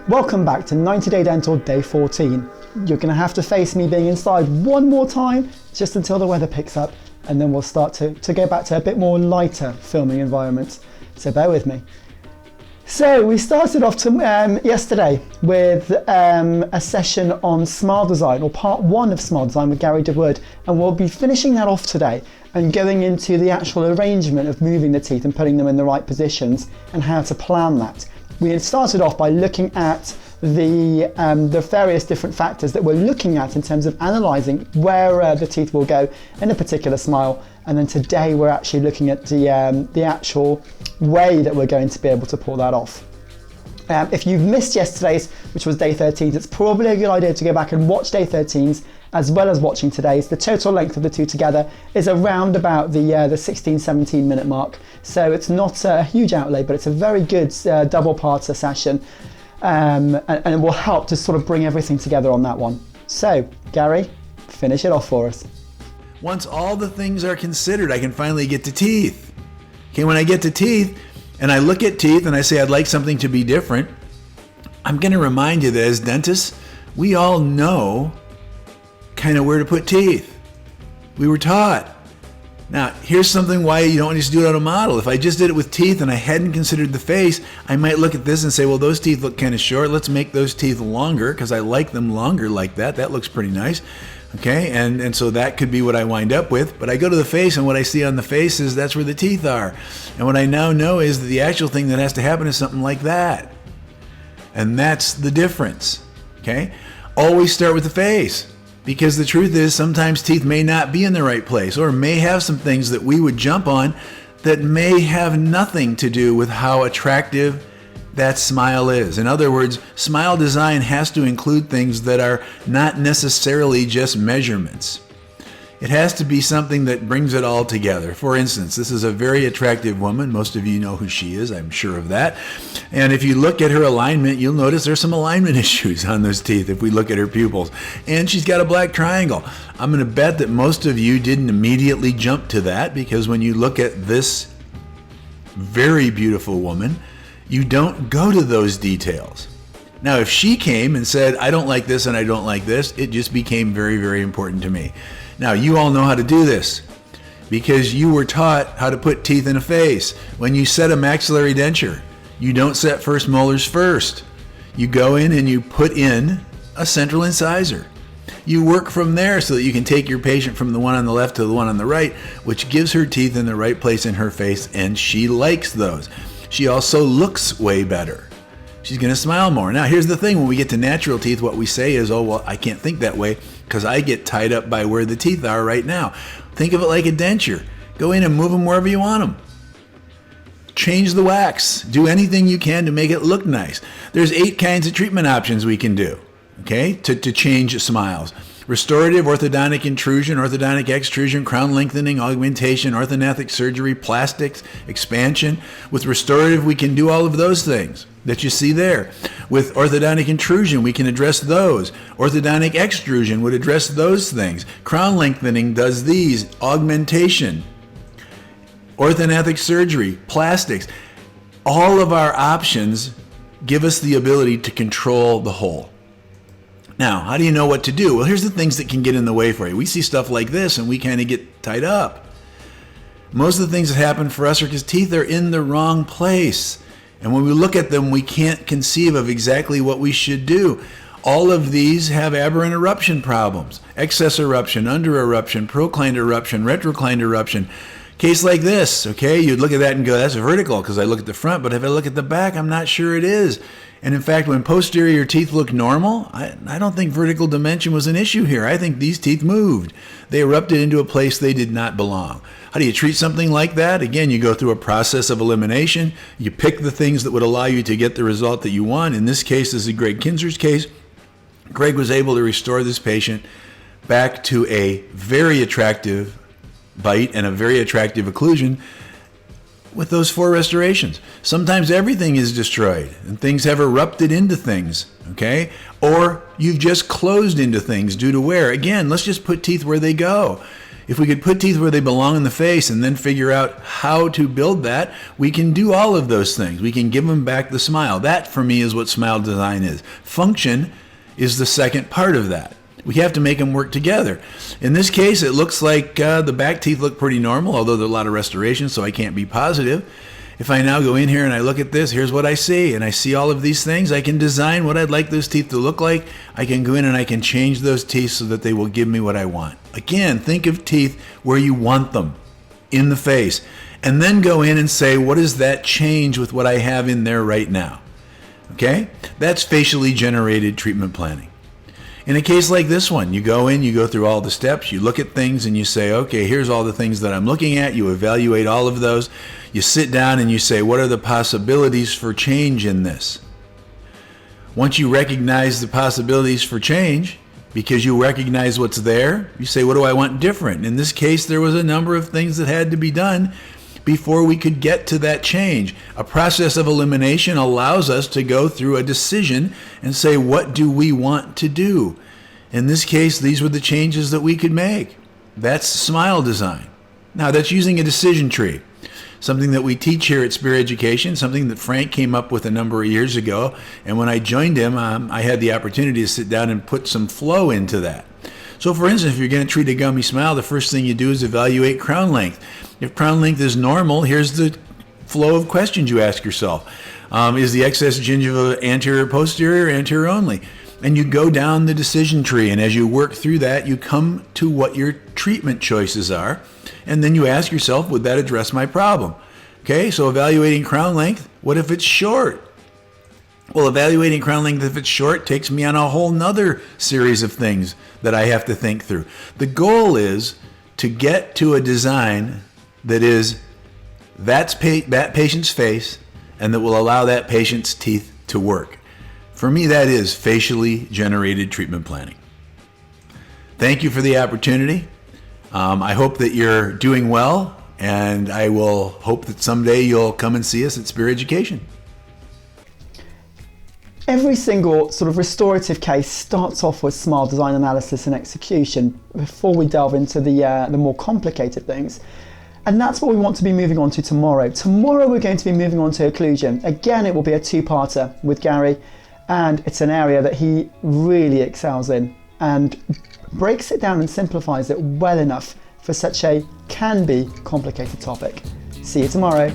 Welcome back to 90 Day Dental Day 14. You're going to have to face me being inside one more time just until the weather picks up, and then we'll start to go back to a bit more lighter filming environments. So bear with me. So we started off yesterday with a session on smile design, or part one of smile design with Gary DeWood, and we'll be finishing that off today and going into the actual arrangement of moving the teeth and putting them in the right positions and how to plan that. We had started off by looking at the various different factors that we're looking at in terms of analysing where the teeth will go in a particular smile, and then today we're actually looking at the actual way that we're going to be able to pull that off. If you've missed yesterday's, which was day 13, it's probably a good idea to go back and watch day 13's as well as watching today's. The total length of the two together is around about the 16-17 minute mark, so it's not a huge outlay, but it's a very good double-parter session, and it will help to sort of bring everything together on that one. So Gary, finish it off for us. Once all the things are considered, I can finally get to teeth. Okay, when I get to teeth and I look at teeth and I say I'd like something to be different, I'm going to remind you that as dentists, we all know kind of where to put teeth. We were taught. Now, here's something why you don't just do it on a model. If I just did it with teeth and I hadn't considered the face, I might look at this and say, well, those teeth look kind of short. Let's make those teeth longer because I like them longer like that. That looks pretty nice. Okay, and so that could be what I wind up with. But I go to the face, and what I see on the face is that's where the teeth are. And what I now know is that the actual thing that has to happen is something like that. And that's the difference. Okay, always start with the face. Because the truth is, sometimes teeth may not be in the right place, or may have some things that we would jump on that may have nothing to do with how attractive that smile is. In other words, smile design has to include things that are not necessarily just measurements. It has to be something that brings it all together. For instance, this is a very attractive woman. Most of you know who she is, I'm sure of that. And if you look at her alignment, you'll notice there's some alignment issues on those teeth if we look at her pupils. And she's got a black triangle. I'm going to bet that most of you didn't immediately jump to that, because when you look at this very beautiful woman, you don't go to those details. Now, if she came and said, I don't like this and I don't like this, it just became very, very important to me. Now, you all know how to do this because you were taught how to put teeth in a face. When you set a maxillary denture, you don't set first molars first. You go in and you put in a central incisor. You work from there so that you can take your patient from the one on the left to the one on the right, which gives her teeth in the right place in her face, and she likes those. She also looks way better. She's going to smile more. Now, here's the thing. When we get to natural teeth, what we say is, oh, well, I can't think that way because I get tied up by where the teeth are right now. Think of it like a denture. Go in and move them wherever you want them. Change the wax. Do anything you can to make it look nice. There's 8 kinds of treatment options we can do, okay, to change smiles. Restorative, orthodontic intrusion, orthodontic extrusion, crown lengthening, augmentation, orthodontic surgery, plastics, expansion. With restorative, we can do all of those things that you see there. With orthodontic intrusion, we can address those. Orthodontic extrusion would address those things. Crown lengthening does these. Augmentation, orthodontic surgery, plastics. All of our options give us the ability to control the whole. Now, how do you know what to do? Well, here's the things that can get in the way for you. We see stuff like this and we kind of get tied up. Most of the things that happen for us are because teeth are in the wrong place. And when we look at them, we can't conceive of exactly what we should do. All of these have aberrant eruption problems. Excess eruption, under eruption, proclined eruption, retroclined eruption. Case like this, okay, you'd look at that and go, that's vertical because I look at the front, but if I look at the back, I'm not sure it is. And in fact, when posterior teeth look normal, I don't think vertical dimension was an issue here. I think these teeth moved. They erupted into a place they did not belong. How do you treat something like that? Again, you go through a process of elimination. You pick the things that would allow you to get the result that you want. In this case, this is Greg Kinzer's case. Greg was able to restore this patient back to a very attractive bite and a very attractive occlusion with those 4 restorations. Sometimes everything is destroyed and things have erupted into things, okay? Or you've just closed into things due to wear. Again, let's just put teeth where they go. If we could put teeth where they belong in the face and then figure out how to build that, we can do all of those things. We can give them back the smile. That, for me, is what smile design is. Function is the second part of that. We have to make them work together. In this case, it looks like the back teeth look pretty normal, although there are a lot of restorations, so I can't be positive. If I now go in here and I look at this, here's what I see, and I see all of these things. I can design what I'd like those teeth to look like. I can go in and I can change those teeth so that they will give me what I want. Again, think of teeth where you want them, in the face, and then go in and say, what does that change with what I have in there right now? Okay? That's facially generated treatment planning. In a case like this one, you go in, you go through all the steps, you look at things and you say, okay, here's all the things that I'm looking at. You evaluate all of those. You sit down and you say, what are the possibilities for change in this? Once you recognize the possibilities for change, because you recognize what's there, you say, what do I want different? In this case, there was a number of things that had to be done before we could get to that change. A process of elimination allows us to go through a decision and say, what do we want to do? In this case, these were the changes that we could make. That's smile design. Now, that's using a decision tree, something that we teach here at Spear Education, something that Frank came up with a number of years ago. And when I joined him, I had the opportunity to sit down and put some flow into that. So for instance, if you're going to treat a gummy smile, the first thing you do is evaluate crown length. If crown length is normal, here's the flow of questions you ask yourself. Is the excess gingiva anterior, posterior, anterior only? And you go down the decision tree, and as you work through that, you come to what your treatment choices are, and then you ask yourself, would that address my problem? Okay, so evaluating crown length, what if it's short? Well, evaluating crown length if it's short takes me on a whole nother series of things that I have to think through. The goal is to get to a design that is that patient's face and that will allow that patient's teeth to work. For me, that is facially generated treatment planning. Thank you for the opportunity. I hope that you're doing well, and I will hope that someday you'll come and see us at Spear Education. Every single sort of restorative case starts off with smile design analysis and execution before we delve into the more complicated things. And that's what we want to be moving on to tomorrow. Tomorrow we're going to be moving on to occlusion. Again, it will be a two-parter with Gary, and it's an area that he really excels in and breaks it down and simplifies it well enough for such a can-be complicated topic. See you tomorrow.